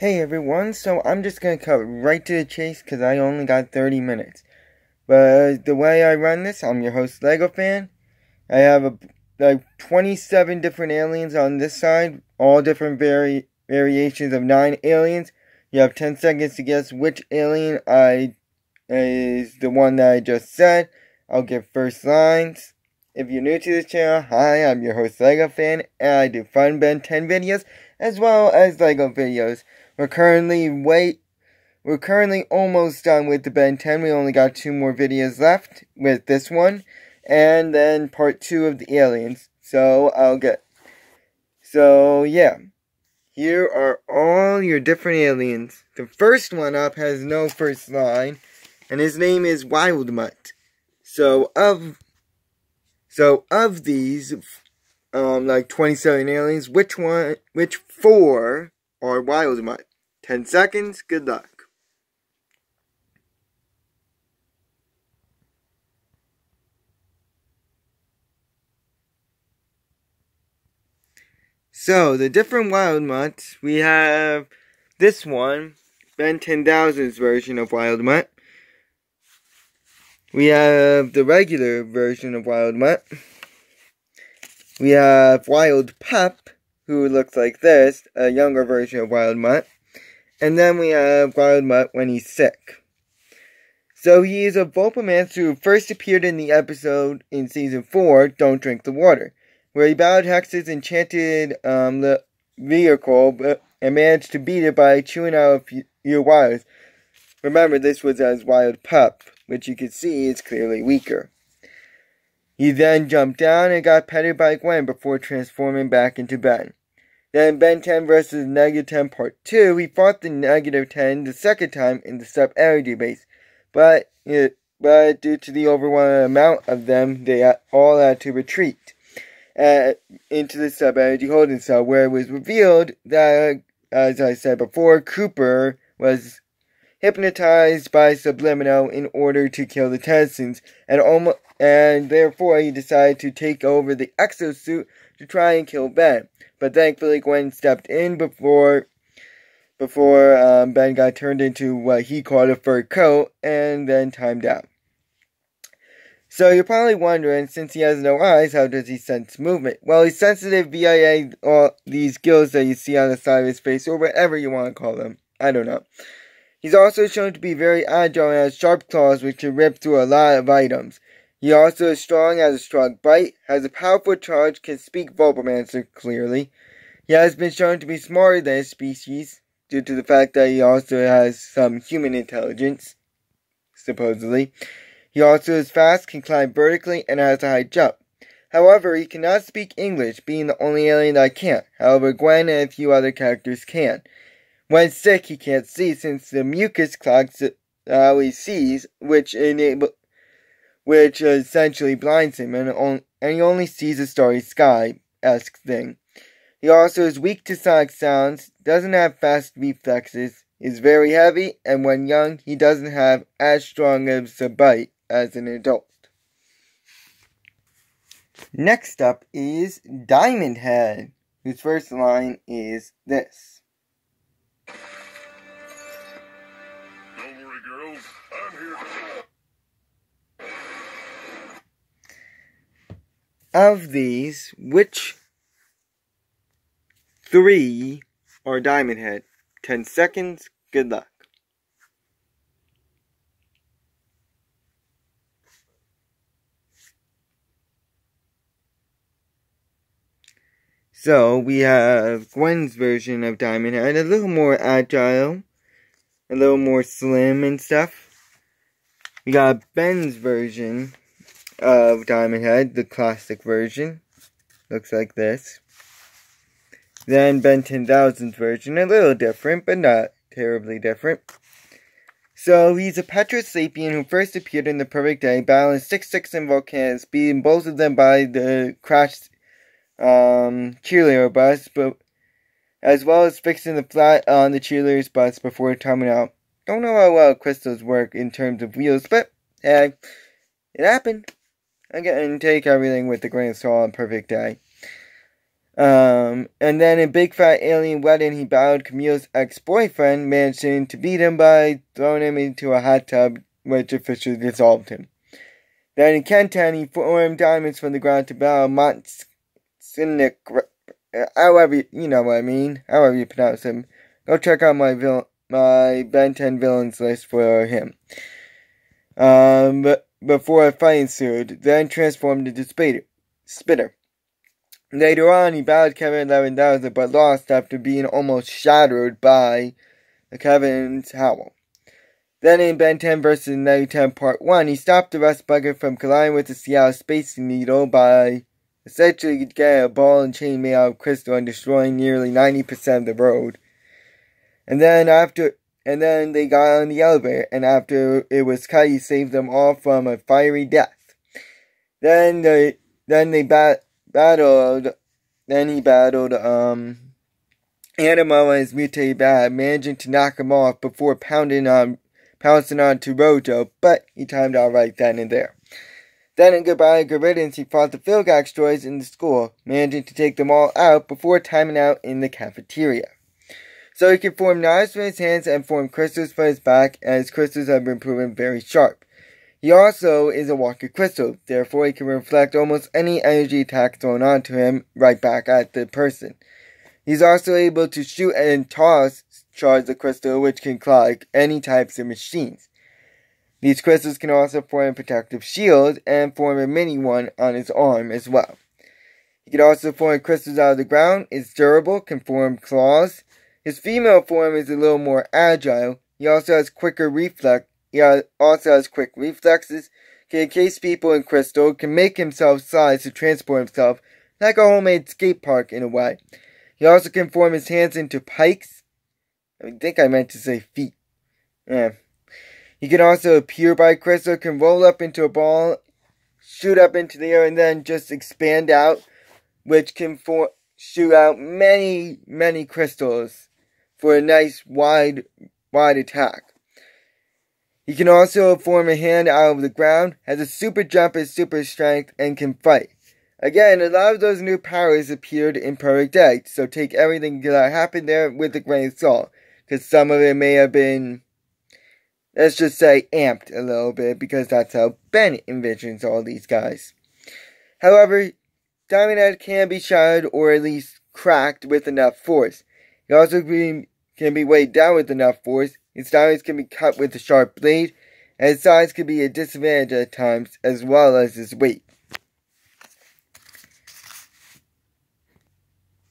Hey everyone, so I'm just going to cut right to the chase because I only got 30 minutes. But the way I run this, I'm your host, Lego Fan. I have like 27 different aliens on this side, all different variations of 9 aliens. You have 10 seconds to guess which alien is the one that I just said. I'll give first lines. If you're new to this channel, hi, I'm your host, Lego Fan, and I do fun Ben 10 videos as well as Lego videos. We're currently almost done with the Ben 10. We only got 2 more videos left with this one. And then part 2 of the aliens. So yeah. Here are all your different aliens. The first one up has no first line. And his name is Wild Mutt. So of these, like 27 aliens, which 4 are Wild Mutt? 10 seconds, good luck. So, the different Wild Mutts, we have this one, Ben 10,000's version of Wild Mutt. We have the regular version of Wild Mutt. We have Wild Pup, who looks like this, a younger version of Wild Mutt. And then we have Wild Mutt when he's sick. So he is a Vulpamaster who first appeared in the episode in Season 4, Don't Drink the Water, where he battled Hex's enchanted vehicle and managed to beat it by chewing out a few wires. Remember, this was as Wild Pup, which you can see is clearly weaker. He then jumped down and got petted by Gwen before transforming back into Ben. Then Ben 10 vs. Negative 10 Part 2, he fought the Negative 10 the second time in the sub-energy base. But due to the overwhelming amount of them, they all had to retreat into the sub-energy holding cell, where it was revealed that, as I said before, Cooper was hypnotized by Subliminal in order to kill the Tennysons, and therefore he decided to take over the exosuit to try and kill Ben. But thankfully Gwen stepped in before Ben got turned into what he called a fur coat and then timed out. So you're probably wondering, since he has no eyes, how does he sense movement? Well, he's sensitive via all these gills that you see on the side of his face, or whatever you want to call them. I don't know. He's also shown to be very agile and has sharp claws which can rip through a lot of items. He also is strong, has a strong bite, has a powerful charge, can speak Vulpamaster clearly. He has been shown to be smarter than his species, due to the fact that he also has some human intelligence, supposedly. He also is fast, can climb vertically, and has a high jump. However, he cannot speak English, being the only alien that can't. However, Gwen and a few other characters can. When sick, he can't see since the mucus clogs how he sees, which essentially blinds him, and he only sees a starry sky-esque thing. He also is weak to sonic sounds, doesn't have fast reflexes, is very heavy, and when young, he doesn't have as strong of a bite as an adult. Next up is Diamond Head, whose first line is this. Don't worry, girls. I'm here. Of these, which 3 are Diamond Head? 10 seconds, good luck. So, we have Gwen's version of Diamond Head, a little more agile, a little more slim and stuff. We got Ben's version of Diamond Head, the classic version. Looks like this. Then Ben 10,000's version, a little different, but not terribly different. So, he's a Petrosapien who first appeared in The Perfect Day, battling 6-6 in volcanoes, beating both of them by the crashed cheerleader bus, but as well as fixing the flat on the cheerleader's bus before timing out. Don't know how well crystals work in terms of wheels, but it happened. Again, take everything with a grain of salt on Perfect Day. And then in Big Fat Alien Wedding, he battled Camille's ex-boyfriend, managing to beat him by throwing him into a hot tub, which officially dissolved him. Then in Ken 10, he formed diamonds from the ground to battle Mutt, however, you know what I mean, however you pronounce him. Go check out my Ben 10 villains list for him. Before a fighting suit, then transformed into Spitter. Later on, he battled Kevin 11,000, but lost after being almost shattered by Kevin's howl. Then in Ben 10 vs. Negative 10 Part 1, he stopped the Rust Bugger from colliding with the Seattle Space Needle by essentially getting a ball and chain made out of crystal and destroying nearly 90% of the road. And then they got on the elevator, and after it was cut, he saved them all from a fiery death. Then he battled Animo and his mutated bat, managing to knock him off before pouncing on Rojo, but he timed out right then and there. Then in Goodbye Good Riddance, he fought the Filgax droids in the school, managing to take them all out before timing out in the cafeteria. So he can form knives for his hands and form crystals for his back, and his crystals have been proven very sharp. He also is a walking crystal, therefore he can reflect almost any energy attack thrown onto him right back at the person. He's also able to shoot and toss shards of crystal, which can clog any types of machines. These crystals can also form a protective shield and form a mini one on his arm as well. He can also form crystals out of the ground, is durable, can form claws. His female form is a little more agile. He also has quick reflexes, can encase people in crystal, can make himself size to transport himself, like a homemade skate park in a way. He also can form his hands into pikes. I think I meant to say feet. Yeah. He can also appear by crystal, can roll up into a ball, shoot up into the air, and then just expand out, which can shoot out many, many crystals for a nice wide attack. He can also form a hand out of the ground, has a super jump and super strength, and can fight. Again, a lot of those new powers appeared in Perfect Egg, so take everything that happened there with a grain of salt, because some of it may have been, let's just say, amped a little bit, because that's how Ben envisions all these guys. However, Diamond Head can be shattered or at least cracked with enough force. He also can be weighed down with enough force. His diamonds can be cut with a sharp blade, and his size can be a disadvantage at times, as well as his weight.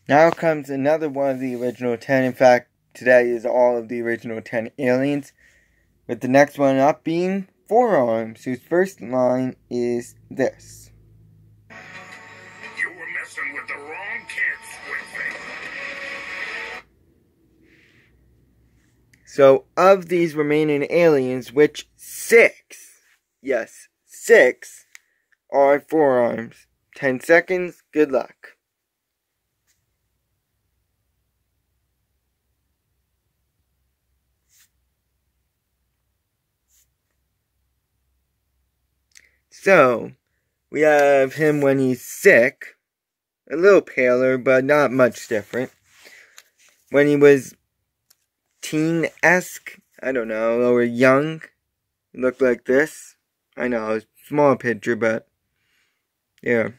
Now comes another one of the original 10. In fact, today is all of the original 10 aliens, with the next one up being Forearms, whose first line is this. You were messing with the wrong kids, Squidface. So, of these remaining aliens, which 6, yes, 6, are Forearms. 10 seconds, good luck. So, we have him when he's sick, a little paler, but not much different. When he was teen-esque, I don't know, or young, he looked like this. I know, a small picture, but, yeah.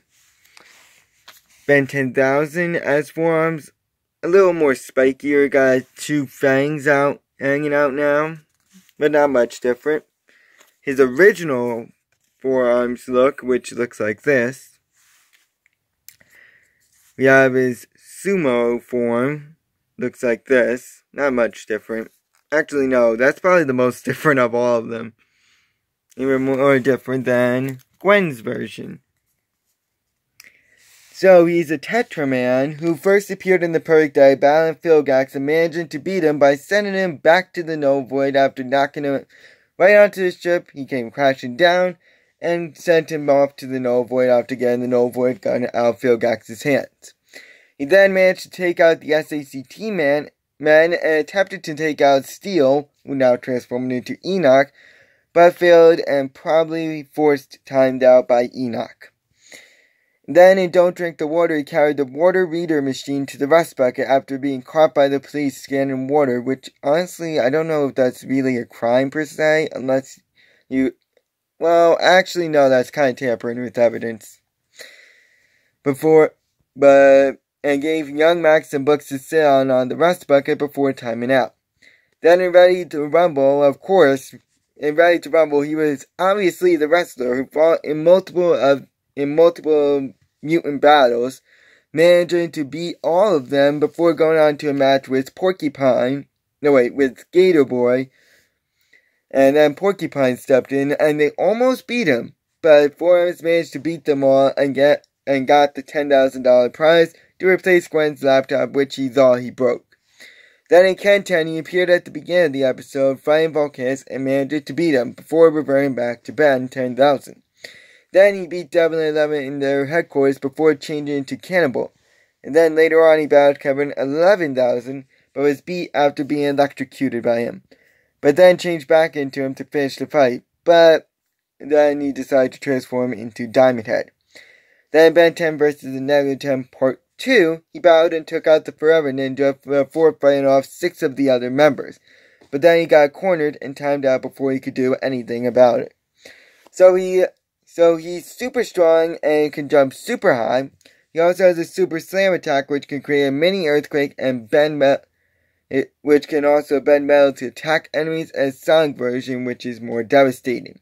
Ben 10,000 as Forearms, a little more spikier, got 2 fangs hanging out now, but not much different. His original Forearms look, which looks like this. We have his sumo form, looks like this. Not much different. Actually, no, that's probably the most different of all of them. Even more different than Gwen's version. So, he's a Tetraman who first appeared in the Perfect Day, battling Filgax and managing to beat him by sending him back to the Null Void after knocking him right onto the ship. He came crashing down and sent him off to the Null Void after getting the Null Void gun out of Filgax's hands. He then managed to take out the SACT men and attempted to take out Steel, who now transformed into Enoch, but failed and probably timed out by Enoch. Then in Don't Drink the Water, he carried the water reader machine to the rust bucket after being caught by the police scanning water, which honestly, I don't know if that's really a crime per se, unless you... Well, actually, no, that's kind of tampering with evidence. And gave young Max some books to sit on the rust bucket before timing out. Then in Ready to Rumble, of course, in Ready to Rumble, he was obviously the wrestler who fought in multiple mutant battles, managing to beat all of them before going on to a match with with Gator Boy. And then Porcupine stepped in, and they almost beat him, but Forrest managed to beat them all and got the $10,000 prize to replace Gwen's laptop, which he thought he broke. Then in Ken 10, he appeared at the beginning of the episode, fighting Volcans, and managed to beat him, before reverting back to Ben 10,000. Then he beat Devil 11 in their headquarters before changing into Cannibal. And then later on he battled Kevin 11,000, but was beat after being electrocuted by him. But then changed back into him to finish the fight, but then he decided to transform into Diamond Head. Then Ben 10 vs. the Negative 10 Part 2, he battled and took out the Forever Ninja before fighting off 6 of the other members. But then he got cornered and timed out before he could do anything about it. So he's super strong and can jump super high. He also has a super slam attack which can create a mini earthquake and which can also bend metal to attack enemies, and Sonic version which is more devastating.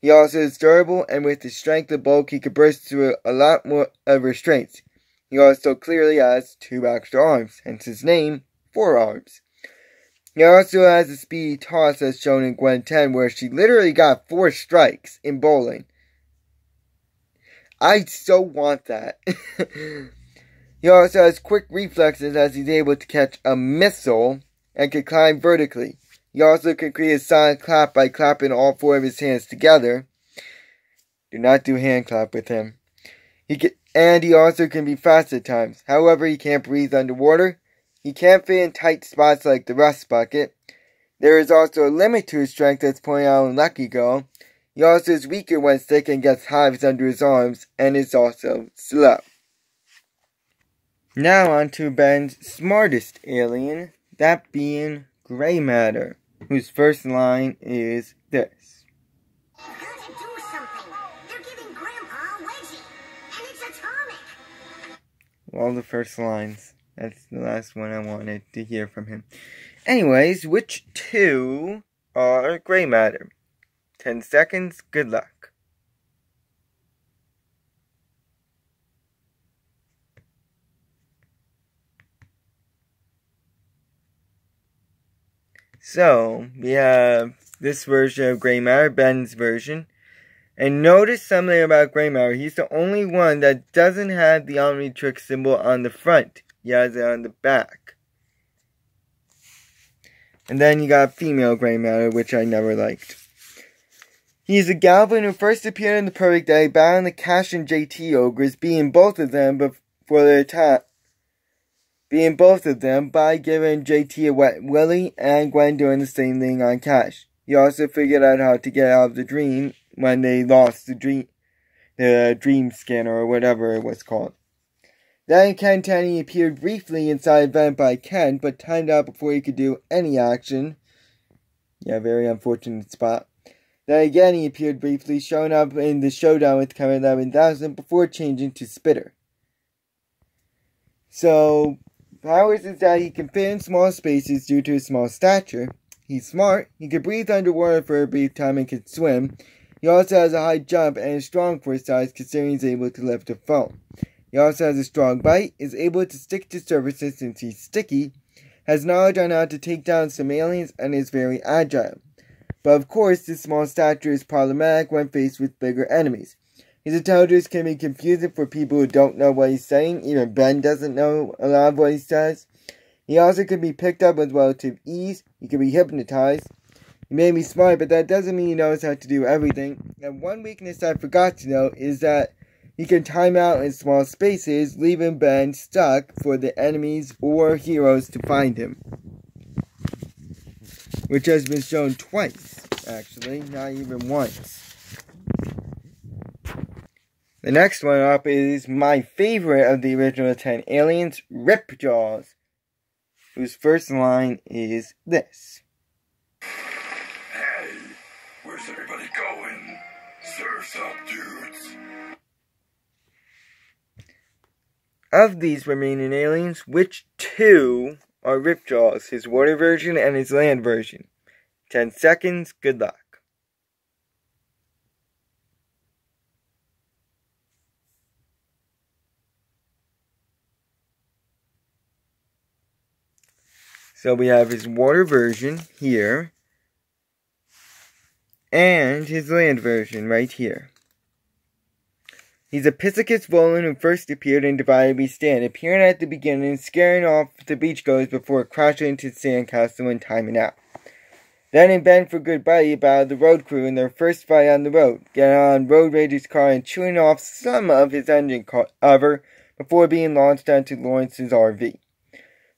He also is durable, and with his strength and bulk he can burst through a lot more restraints. He also clearly has 2 extra arms, hence his name, 4 arms. He also has a speedy toss as shown in Gwen 10 where she literally got 4 strikes in bowling. I so want that. He also has quick reflexes as he's able to catch a missile and can climb vertically. He also can create a sonic clap by clapping all 4 of his hands together. Do not do hand clap with him. He also can be fast at times. However, he can't breathe underwater. He can't fit in tight spots like the rust bucket. There is also a limit to his strength as pointed out in Lucky Girl. He also is weaker when sick and gets hives under his arms, and is also slow. Now on to Ben's smartest alien, that being Gray Matter, whose first line is this. You've got to do something. They're giving Grandpa a wedgie, and it's atomic. All the first lines. That's the last one I wanted to hear from him. Anyways, which 2 are Gray Matter? 10 seconds, good luck. So, we have this version of Gray Matter, Ben's version. And notice something about Gray Matter. He's the only one that doesn't have the Omnitrix symbol on the front. He has it on the back. And then you got female Gray Matter, which I never liked. He's a Galvin who first appeared in the Perfect Day, battling the Cash and JT Ogres, being both of them by giving JT a wet willy and Gwen doing the same thing on Cash. He also figured out how to get out of the dream when they lost the dream scanner or whatever it was called. Then in Ken 10 he appeared briefly inside a vent by Ken, but timed out before he could do any action. Yeah, very unfortunate spot. Then again he appeared briefly, showing up in the showdown with Kevin 11,000 before changing to Spitter. So, powers is that he can fit in small spaces due to his small stature. He's smart, he can breathe underwater for a brief time and can swim. He also has a high jump and is strong for his size considering he's able to lift a phone. He also has a strong bite, is able to stick to surfaces since he's sticky, has knowledge on how to take down some aliens, and is very agile. But of course, this small stature is problematic when faced with bigger enemies. His intelligence can be confusing for people who don't know what he's saying. Even Ben doesn't know a lot of what he says. He also can be picked up with relative ease. He can be hypnotized. He may be smart, but that doesn't mean he knows how to do everything. And one weakness I forgot to note is that he can time out in small spaces, leaving Ben stuck for the enemies or heroes to find him. Which has been shown twice, actually, not even once. The next one up is my favorite of the original 10 aliens, Ripjaws, whose first line is this. Hey, where's everybody going? Surf's up, dudes. Of these remaining aliens, which two are Ripjaws, his water version and his land version? 10 seconds, good luck. So we have his water version here, and his land version right here. He's a Piscicus Volan who first appeared in Divided We Stand, appearing at the beginning, scaring off the beachgoers before crashing into the sandcastle and timing out. Then in Bend for Goodbye, he battled the road crew in their first fight on the road, getting on Road Rager's car and chewing off some of his engine cover before being launched onto Lawrence's RV.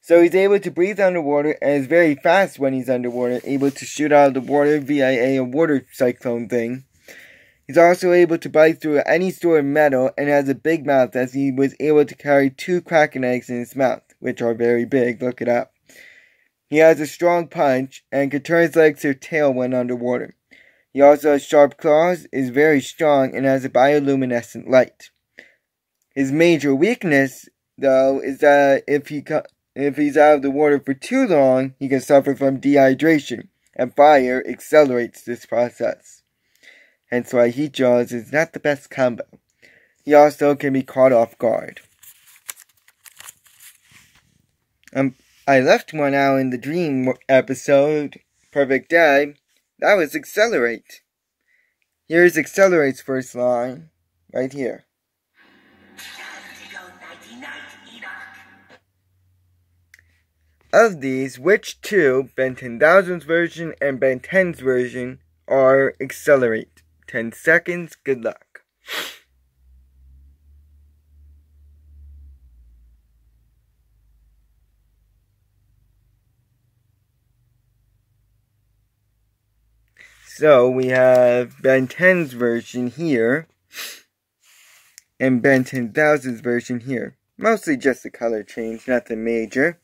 So he's able to breathe underwater and is very fast when he's underwater, able to shoot out of the water via a water cyclone thing. He's also able to bite through any sort of metal and has a big mouth, as he was able to carry 2 Kraken eggs in his mouth, which are very big, look it up. He has a strong punch and can turn his legs to tail when underwater. He also has sharp claws, is very strong, and has a bioluminescent light. His major weakness, though, is that if he's out of the water for too long, he can suffer from dehydration, and fire accelerates this process. Hence why Heatjaws is not the best combo. He also can be caught off guard. I left one out in the Dream episode, Perfect Day. That was Accelerate. Here's Accelerate's first line, right here. Of these, which two, Ben 10,000's version and Ben 10's version, are Accelerate? 10 seconds, good luck. So we have Ben 10's version here, and Ben 10,000's version here. Mostly just the color change, nothing major.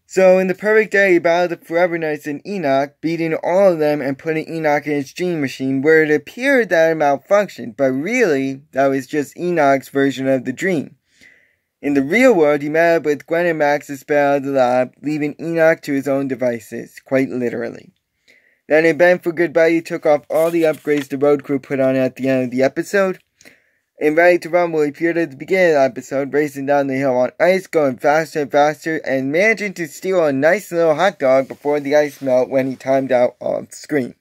So in the Perfect Day, he battled the Forever Knights and Enoch, beating all of them and putting Enoch in his dream machine, where it appeared that it malfunctioned, but really, that was just Enoch's version of the dream. In the real world, he met up with Gwen and Max to spell out of the lab, leaving Enoch to his own devices, quite literally. Then in Ben for Goodbye, he took off all the upgrades the road crew put on at the end of the episode. In Ready to Rumble, he appeared at the beginning of the episode, racing down the hill on ice, going faster and faster, and managing to steal a nice little hot dog before the ice melted when he timed out off screen.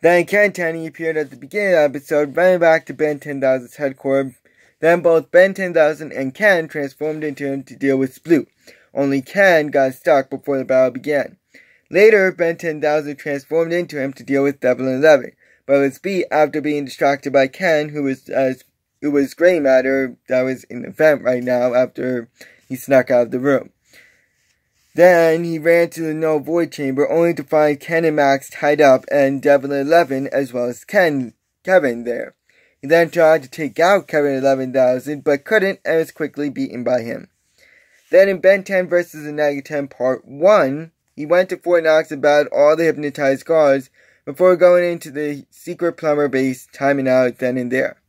Then in Ken 10, he appeared at the beginning of the episode, running back to Ben 10,000's headquarters. Then both Ben 10,000 and Ken transformed into him to deal with Sploot. Only Ken got stuck before the battle began. Later, Ben 10,000 transformed into him to deal with Devil 11, but was beat after being distracted by Ken, who was gray matter that was in the vent right now after he snuck out of the room. Then he ran to the no void chamber, only to find Ken and Max tied up and Devil 11 as well as Kevin there. He then tried to take out Kevin 11,000, but couldn't and was quickly beaten by him. Then in Ben 10 vs. the Negative 10 Part 1, he went to Fort Knox and battled all the hypnotized guards before going into the secret plumber base, timing out then and there.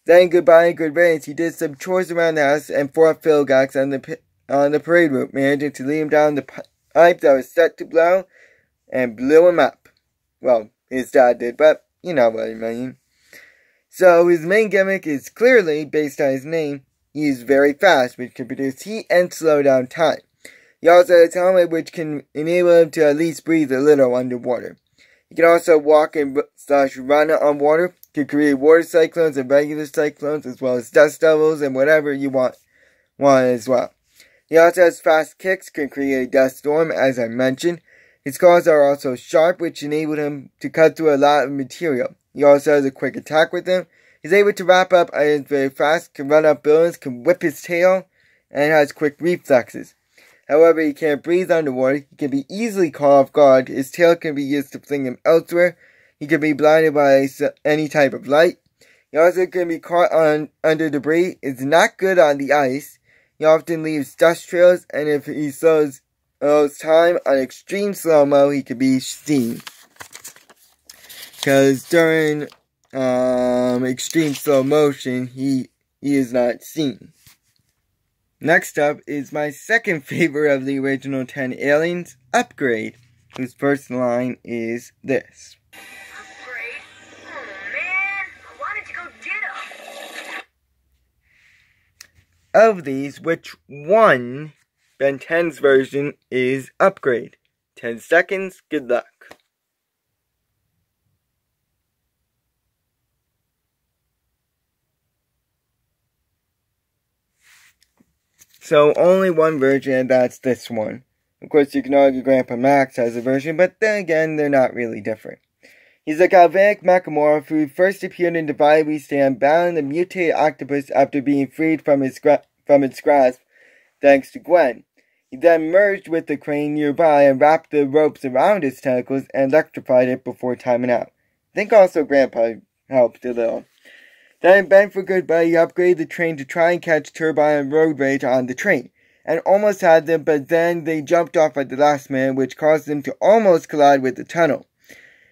Then goodbye and good riddance, he did some chores around the house and fought Philgax on the parade route, managing to lead him down the pipe that was set to blow, and blew him up. Well, his dad did, but you know what I mean. So his main gimmick is clearly, based on his name, he is very fast, which can produce heat and slow down time. He also has a helmet which can enable him to at least breathe a little underwater. He can also walk and run on water, can create water cyclones and regular cyclones, as well as dust devils and whatever you want as well. He also has fast kicks, can create a dust storm, as I mentioned. His claws are also sharp, which enable him to cut through a lot of material. He also has a quick attack with him. He's able to wrap up items very fast, can run up buildings, can whip his tail, and has quick reflexes. However, he can't breathe underwater. He can be easily caught off guard. His tail can be used to fling him elsewhere. He can be blinded by any type of light. He also can be caught under debris, is not good on the ice. He often leaves dust trails, and if he slows time on extreme slow-mo, he can be seen. Because during extreme slow motion, he is not seen. Next up is my second favorite of the original 10 aliens, Upgrade, whose first line is this. Upgrade? Oh man, I wanted to go get him. Of these, which one Ben 10's version is Upgrade? 10 seconds, good luck. So only one version, and that's this one. Of course, you can argue Grandpa Max has a version, but then again, they're not really different. He's a galvanic mechamorph who first appeared in Divide We Stand, battling the mutated octopus after being freed from its grasp, thanks to Gwen. He then merged with the crane nearby and wrapped the ropes around its tentacles and electrified it before timing out. I think also Grandpa helped a little. Then Ben for Good Buddy upgraded the train to try and catch Turbine and Road Rage on the train, and almost had them, but then they jumped off at the last minute, which caused them to almost collide with the tunnel.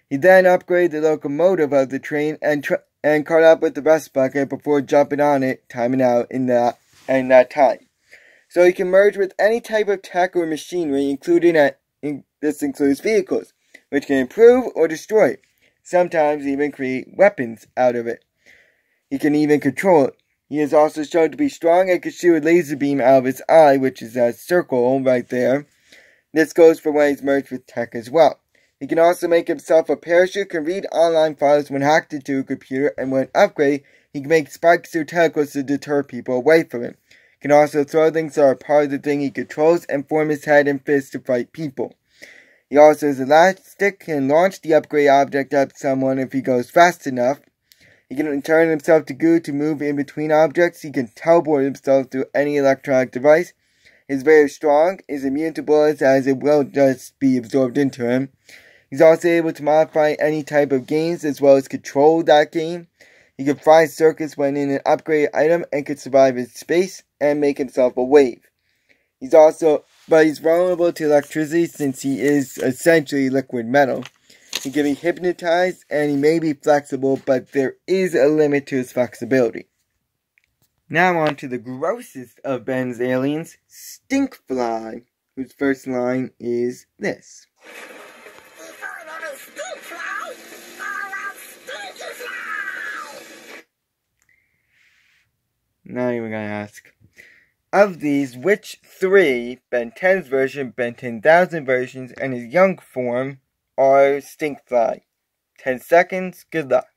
He then upgraded the locomotive of the train and caught up with the rest bucket before jumping on it, timing out in that time. So he can merge with any type of tech or machinery, this includes vehicles, which can improve or destroy it, sometimes even create weapons out of it. He can even control it. He is also shown to be strong and can shoot a laser beam out of his eye, which is that circle right there. This goes for when he's merged with tech as well. He can also make himself a parachute, can read online files when hacked into a computer, and when upgraded, he can make spikes or tentacles to deter people away from him. He can also throw things that are part of the thing he controls and form his head and fist to fight people. He also is elastic, can launch the upgrade object at someone if he goes fast enough. He can turn himself to goo to move in between objects. He can teleport himself through any electronic device. He's very strong, is immune to bullets as it will just be absorbed into him. He's also able to modify any type of games as well as control that game. He can fly circuits when in an upgraded item and can survive in space and make himself a wave. He's vulnerable to electricity since he is essentially liquid metal. He can be hypnotized, and he may be flexible, but there is a limit to his flexibility. Now on to the grossest of Ben's aliens, Stinkfly, whose first line is this. Before there is Stinkfly, all out Stinkfly. Not even gonna ask. Of these, which three, Ben 10's version, Ben 10,000 versions, and his young form, are Stinkfly? 10 seconds, good luck.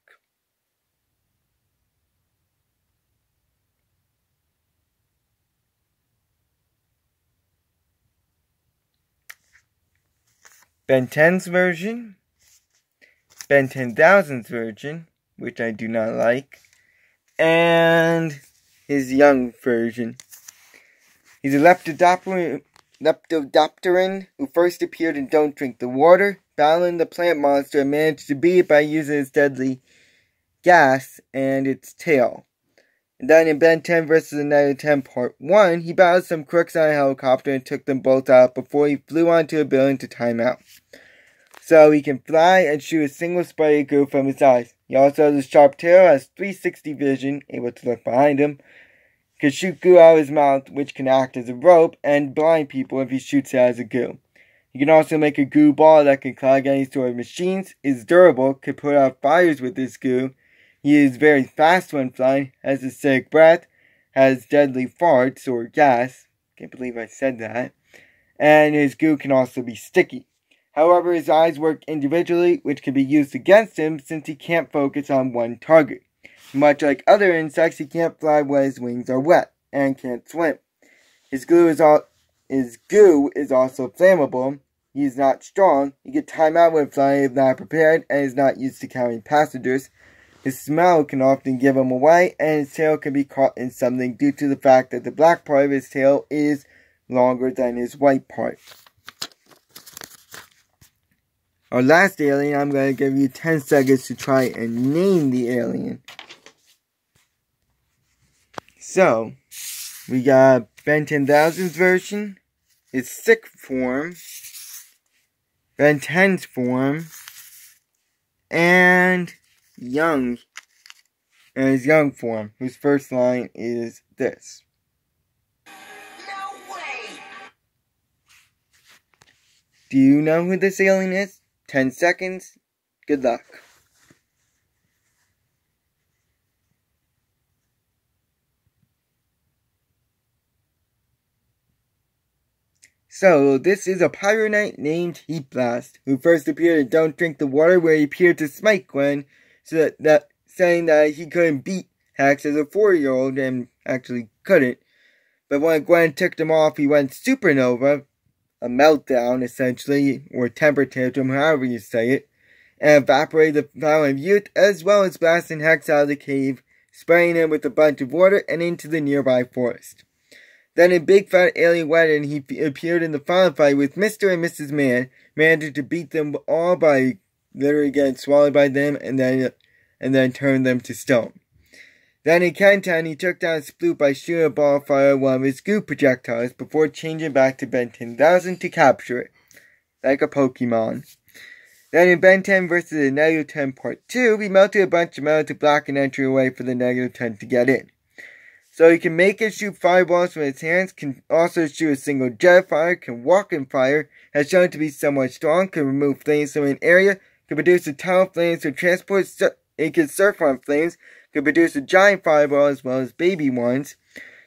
Ben 10's version, Ben 10,000's version, which I do not like, and his young version. He's a leptodopteran who first appeared in Don't Drink the Water, battling the plant monster and managed to beat it by using its deadly gas and its tail. And then in Ben 10 vs. the Negative 10 Part 1, he battled some crooks on a helicopter and took them both out before he flew onto a building to time out. So he can fly and shoot a single spray of goo from his eyes. He also has a sharp tail, has 360 vision, able to look behind him, can shoot goo out of his mouth, which can act as a rope, and blind people if he shoots it as a goo. He can also make a goo ball that can clog any sort of machines, is durable, can put out fires with this goo. He is very fast when flying, has acidic breath, has deadly farts or gas. Can't believe I said that. And his goo can also be sticky. However, his eyes work individually, which can be used against him since he can't focus on one target. Much like other insects, he can't fly when his wings are wet, and can't swim. His goo is also flammable. He is not strong. He can time out when flying if not prepared, and is not used to carrying passengers. His smell can often give him away, and his tail can be caught in something due to the fact that the black part of his tail is longer than his white part. Our last alien, I'm going to give you 10 seconds to try and name the alien. So, we got Ben 10,000's version, its sick form, Ben 10's form, and young, and his young form, whose first line is this. No way! Do you know who this alien is? 10 seconds. Good luck. So, this is a pirate knight named Heatblast, who first appeared in Don't Drink the Water, where he appeared to smite Gwen, so that saying that he couldn't beat Hex as a 4-year-old, and actually couldn't. But when Gwen ticked him off, he went supernova, a meltdown essentially, or temper tantrum, however you say it, and evaporated the Fountain of Youth, as well as blasting Hex out of the cave, spraying him with a bunch of water and into the nearby forest. Then a big fat alien wedding, he appeared in the final fight with Mr. and Mrs. Man, managing to beat them all by literally getting swallowed by them and then turn them to stone. Then in Kenton, he took down Sploot by shooting a ball of fire at one of his goo projectiles before changing back to Ben 10,000 to capture it, like a Pokemon. Then in Ben 10 versus the Negative 10 Part 2, he melted a bunch of metal to block an entryway for the Negative 10 to get in. So he can make it shoot fireballs from his hands, can also shoot a single jet of fire, can walk in fire, has shown to be somewhat strong, can remove flames from an area, can produce a ton of flames to transport, it can surf on flames, can produce a giant fireball as well as baby ones,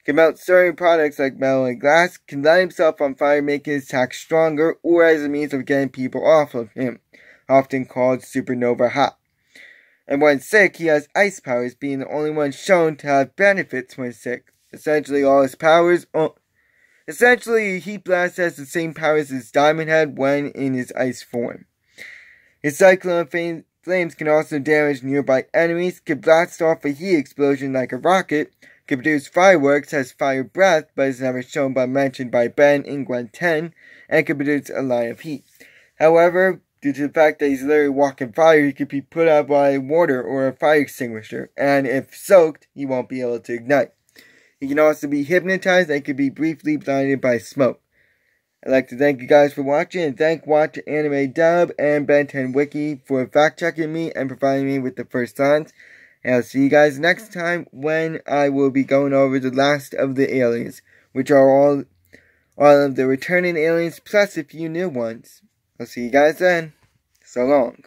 can melt certain products like metal and glass, can light himself on fire making his attack stronger, or as a means of getting people off of him, often called supernova hot. And when sick, he has ice powers, being the only one shown to have benefits when sick. Essentially, all his powers... Essentially, Heatblast has the same powers as Diamond had when in his ice form. His cyclone flames can also damage nearby enemies, can blast off a heat explosion like a rocket, can produce fireworks, has fire breath, but is never shown but mentioned by Ben in Gwen 10, and can produce a line of heat. However, due to the fact that he's literally walking fire, he could be put out by water or a fire extinguisher, and if soaked, he won't be able to ignite. He can also be hypnotized and can be briefly blinded by smoke. I'd like to thank you guys for watching, and thank Watch Anime Dub and Ben 10 Wiki for fact-checking me and providing me with the first lines. And I'll see you guys next time when I will be going over the last of the aliens, which are all of the returning aliens plus a few new ones. I'll see you guys then. So long.